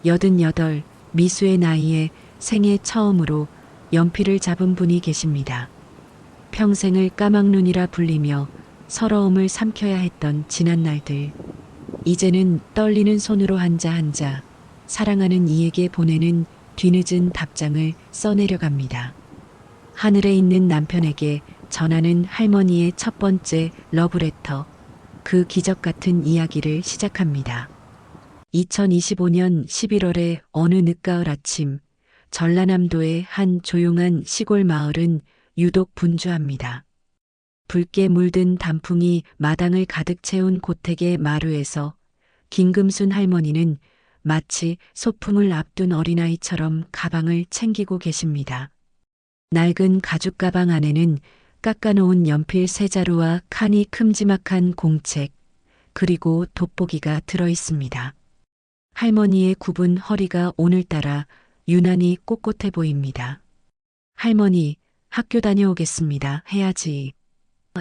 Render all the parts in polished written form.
88, 미수의 나이에 생애 처음으로 연필을 잡은 분이 계십니다. 평생을 까막눈이라 불리며 서러움을 삼켜야 했던 지난 날들. 이제는 떨리는 손으로 한자 사랑하는 이에게 보내는 뒤늦은 답장을 써내려갑니다. 하늘에 있는 남편에게 전하는 할머니의 첫 번째 러브레터. 그 기적 같은 이야기를 시작합니다. 2025년 11월의 어느 늦가을 아침, 전라남도의 한 조용한 시골 마을은 유독 분주합니다. 붉게 물든 단풍이 마당을 가득 채운 고택의 마루에서 김금순 할머니는 마치 소풍을 앞둔 어린아이처럼 가방을 챙기고 계십니다. 낡은 가죽 가방 안에는 깎아놓은 연필 세 자루와 칸이 큼지막한 공책, 그리고 돋보기가 들어 있습니다. 할머니의 굽은 허리가 오늘따라 유난히 꼿꼿해 보입니다. 할머니, 학교 다녀오겠습니다. 해야지.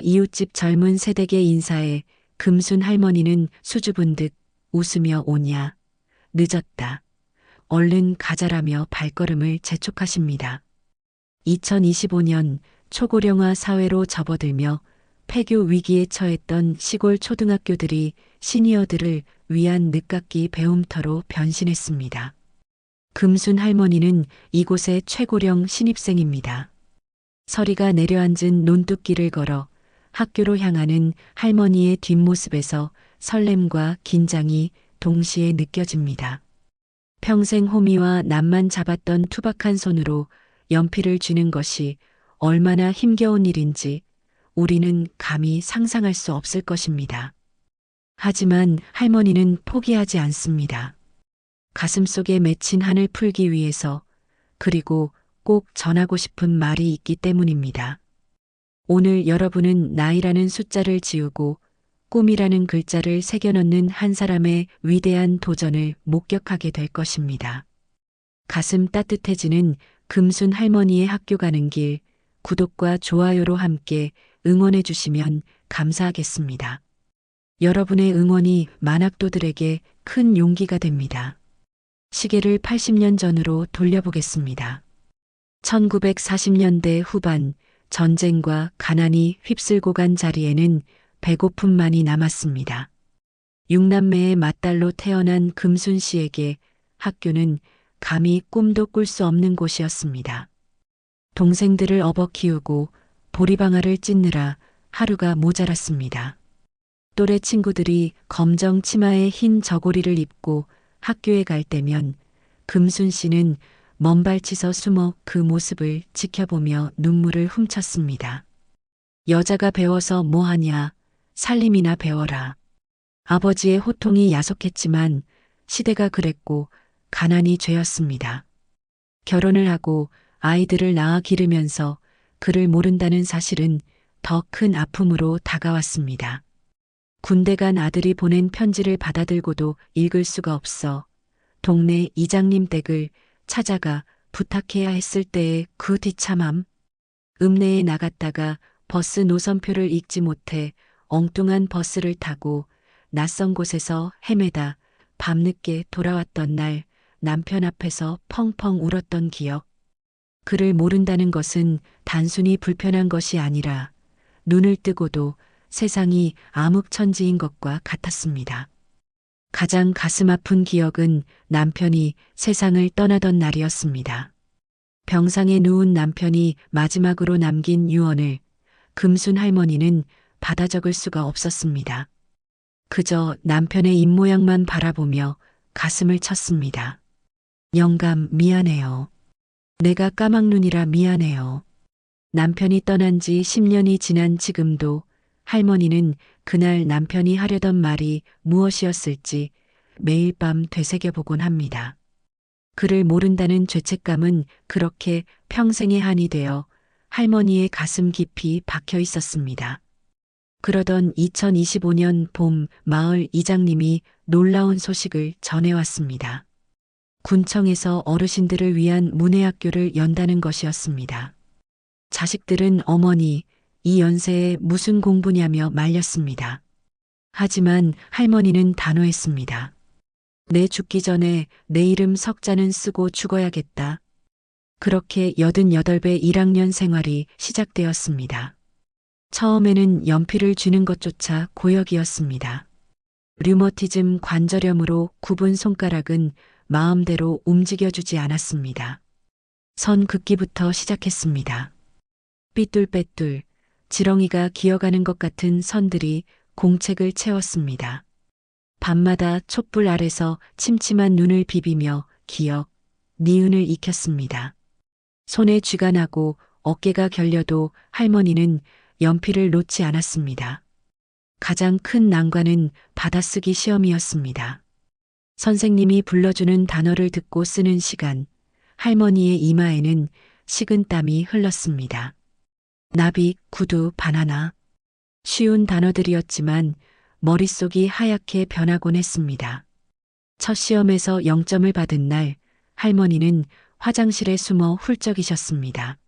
이웃집 젊은 세댁의 인사에 금순 할머니는 수줍은 듯 웃으며 오냐. 늦었다. 얼른 가자라며 발걸음을 재촉하십니다. 2025년 초고령화 사회로 접어들며 폐교 위기에 처했던 시골 초등학교들이 시니어들을 위한 늦깎이 배움터로 변신했습니다. 금순 할머니는 이곳의 최고령 신입생입니다. 서리가 내려앉은 논뚝길을 걸어 학교로 향하는 할머니의 뒷모습에서 설렘과 긴장이 동시에 느껴집니다. 평생 호미와 낫만 잡았던 투박한 손으로 연필을 쥐는 것이 얼마나 힘겨운 일인지 우리는 감히 상상할 수 없을 것입니다. 하지만 할머니는 포기하지 않습니다. 가슴속에 맺힌 한을 풀기 위해서, 그리고 꼭 전하고 싶은 말이 있기 때문입니다. 오늘 여러분은 나이라는 숫자를 지우고 꿈이라는 글자를 새겨넣는 한 사람의 위대한 도전을 목격하게 될 것입니다. 가슴 따뜻해지는 금순 할머니의 학교 가는 길, 구독과 좋아요로 함께 응원해 주시면 감사하겠습니다. 여러분의 응원이 만학도들에게 큰 용기가 됩니다. 시계를 80년 전으로 돌려보겠습니다. 1940년대 후반, 전쟁과 가난이 휩쓸고 간 자리에는 배고픔만이 남았습니다. 6남매의 맏딸로 태어난 금순 씨에게 학교는 감히 꿈도 꿀 수 없는 곳이었습니다. 동생들을 업어 키우고 보리방아를 찢느라 하루가 모자랐습니다. 또래 친구들이 검정 치마에 흰 저고리를 입고 학교에 갈 때면 금순 씨는 먼발치서 숨어 그 모습을 지켜보며 눈물을 훔쳤습니다. 여자가 배워서 뭐하냐, 살림이나 배워라. 아버지의 호통이 야속했지만 시대가 그랬고 가난이 죄였습니다. 결혼을 하고 아이들을 낳아 기르면서 그를 모른다는 사실은 더 큰 아픔으로 다가왔습니다. 군대 간 아들이 보낸 편지를 받아들고도 읽을 수가 없어 동네 이장님 댁을 찾아가 부탁해야 했을 때의 그 뒤참함. 읍내에 나갔다가 버스 노선표를 읽지 못해 엉뚱한 버스를 타고 낯선 곳에서 헤매다 밤늦게 돌아왔던 날 남편 앞에서 펑펑 울었던 기억. 그를 모른다는 것은 단순히 불편한 것이 아니라 눈을 뜨고도 세상이 암흑천지인 것과 같았습니다. 가장 가슴 아픈 기억은 남편이 세상을 떠나던 날이었습니다. 병상에 누운 남편이 마지막으로 남긴 유언을 금순 할머니는 받아 적을 수가 없었습니다. 그저 남편의 입모양만 바라보며 가슴을 쳤습니다. 영감, 미안해요. 내가 까막눈이라 미안해요. 남편이 떠난 지 10년이 지난 지금도 할머니는 그날 남편이 하려던 말이 무엇이었을지 매일 밤 되새겨보곤 합니다. 그를 모른다는 죄책감은 그렇게 평생의 한이 되어 할머니의 가슴 깊이 박혀 있었습니다. 그러던 2025년 봄, 마을 이장님이 놀라운 소식을 전해왔습니다. 군청에서 어르신들을 위한 문해학교를 연다는 것이었습니다. 자식들은 어머니, 이 연세에 무슨 공부냐며 말렸습니다. 하지만 할머니는 단호했습니다. 내 죽기 전에 내 이름 석자는 쓰고 죽어야겠다. 그렇게 88배 1학년 생활이 시작되었습니다. 처음에는 연필을 쥐는 것조차 고역이었습니다. 류머티즘 관절염으로 굽은 손가락은 마음대로 움직여주지 않았습니다. 선 긋기부터 시작했습니다. 삐뚤빼뚤, 지렁이가 기어가는 것 같은 선들이 공책을 채웠습니다. 밤마다 촛불 아래서 침침한 눈을 비비며 기억, 니은을 익혔습니다. 손에 쥐가 나고 어깨가 결려도 할머니는 연필을 놓지 않았습니다. 가장 큰 난관은 받아쓰기 시험이었습니다. 선생님이 불러주는 단어를 듣고 쓰는 시간, 할머니의 이마에는 식은 땀이 흘렀습니다. 나비, 구두, 바나나. 쉬운 단어들이었지만 머릿속이 하얗게 변하곤 했습니다. 첫 시험에서 0점을 받은 날, 할머니는 화장실에 숨어 훌쩍이셨습니다.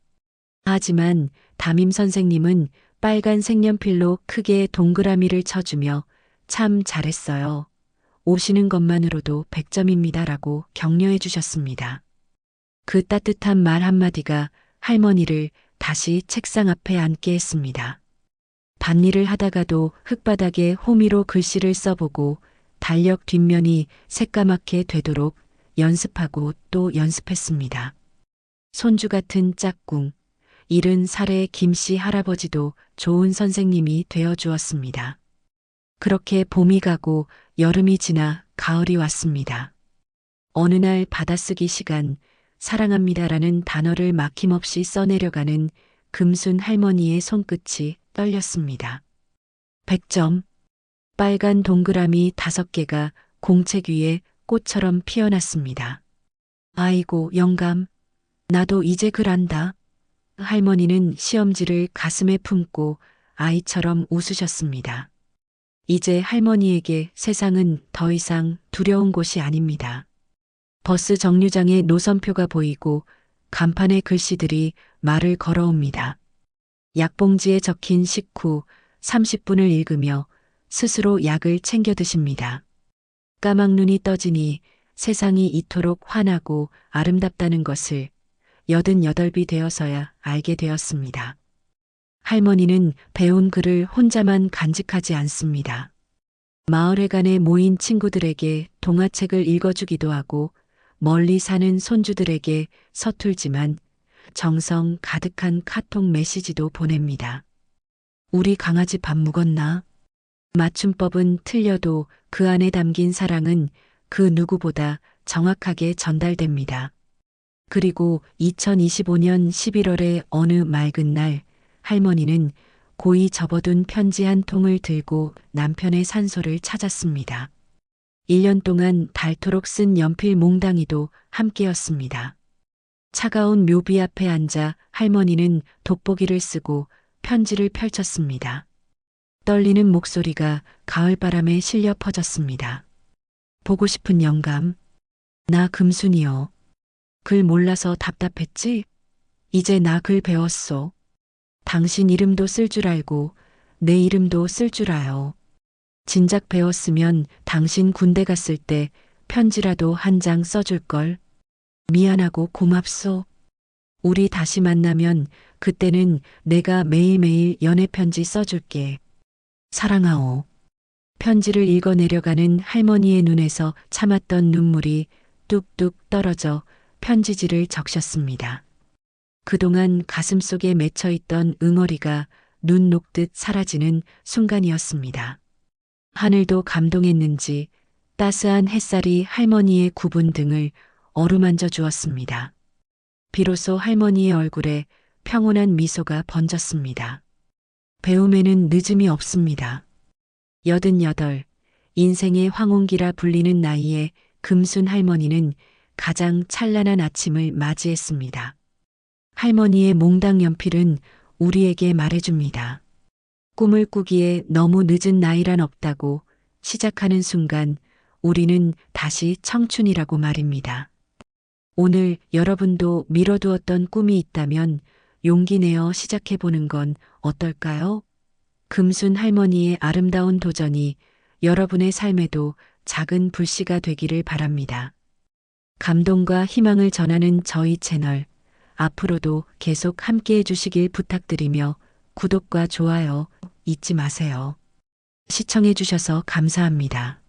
하지만 담임 선생님은 빨간 색연필로 크게 동그라미를 쳐주며 참 잘했어요. 오시는 것만으로도 100점입니다라고 격려해 주셨습니다. 그 따뜻한 말 한마디가 할머니를 다시 책상 앞에 앉게 했습니다. 밭일을 하다가도 흙바닥에 호미로 글씨를 써보고 달력 뒷면이 새까맣게 되도록 연습하고 또 연습했습니다. 손주 같은 짝꿍, 70살의 김씨 할아버지도 좋은 선생님이 되어 주었습니다. 그렇게 봄이 가고 여름이 지나 가을이 왔습니다. 어느 날 받아쓰기 시간, 사랑합니다라는 단어를 막힘없이 써내려가는 금순 할머니의 손끝이 떨렸습니다. 100점. 빨간 동그라미 5개가 공책 위에 꽃처럼 피어났습니다. 아이고, 영감. 나도 이제 글 안다. 할머니는 시험지를 가슴에 품고 아이처럼 웃으셨습니다. 이제 할머니에게 세상은 더 이상 두려운 곳이 아닙니다. 버스 정류장에 노선표가 보이고 간판에 글씨들이 말을 걸어옵니다. 약봉지에 적힌 식후 30분을 읽으며 스스로 약을 챙겨 드십니다. 까막눈이 떠지니 세상이 이토록 환하고 아름답다는 것을 88이 되어서야 알게 되었습니다. 할머니는 배운 글을 혼자만 간직하지 않습니다. 마을회관에 모인 친구들에게 동화책을 읽어주기도 하고 멀리 사는 손주들에게 서툴지만 정성 가득한 카톡 메시지도 보냅니다. 우리 강아지 밥 묵었나? 맞춤법은 틀려도 그 안에 담긴 사랑은 그 누구보다 정확하게 전달됩니다. 그리고 2025년 11월의 어느 맑은 날, 할머니는 고이 접어둔 편지 한 통을 들고 남편의 산소를 찾았습니다. 1년 동안 닳도록 쓴 연필 몽땅이도 함께였습니다. 차가운 묘비 앞에 앉아 할머니는 돋보기를 쓰고 편지를 펼쳤습니다. 떨리는 목소리가 가을바람에 실려 퍼졌습니다. 보고 싶은 영감. 나 금순이요. 글 몰라서 답답했지? 이제 나 글 배웠소. 당신 이름도 쓸 줄 알고 내 이름도 쓸 줄 아요. 진작 배웠으면 당신 군대 갔을 때 편지라도 한 장 써줄걸. 미안하고 고맙소. 우리 다시 만나면 그때는 내가 매일매일 연애편지 써줄게. 사랑하오. 편지를 읽어내려가는 할머니의 눈에서 참았던 눈물이 뚝뚝 떨어져 편지지를 적셨습니다. 그동안 가슴속에 맺혀있던 응어리가 눈 녹듯 사라지는 순간이었습니다. 하늘도 감동했는지 따스한 햇살이 할머니의 굽은 등을 어루만져 주었습니다. 비로소 할머니의 얼굴에 평온한 미소가 번졌습니다. 배움에는 늦음이 없습니다. 88, 인생의 황혼기라 불리는 나이에 금순 할머니는 가장 찬란한 아침을 맞이했습니다. 할머니의 몽당 연필은 우리에게 말해줍니다. 꿈을 꾸기에 너무 늦은 나이란 없다고 시작하는 순간 우리는 다시 청춘이라고 말입니다. 오늘 여러분도 미뤄두었던 꿈이 있다면 용기 내어 시작해보는 건 어떨까요? 금순 할머니의 아름다운 도전이 여러분의 삶에도 작은 불씨가 되기를 바랍니다. 감동과 희망을 전하는 저희 채널, 앞으로도 계속 함께 해주시길 부탁드리며 구독과 좋아요 잊지 마세요. 시청해주셔서 감사합니다.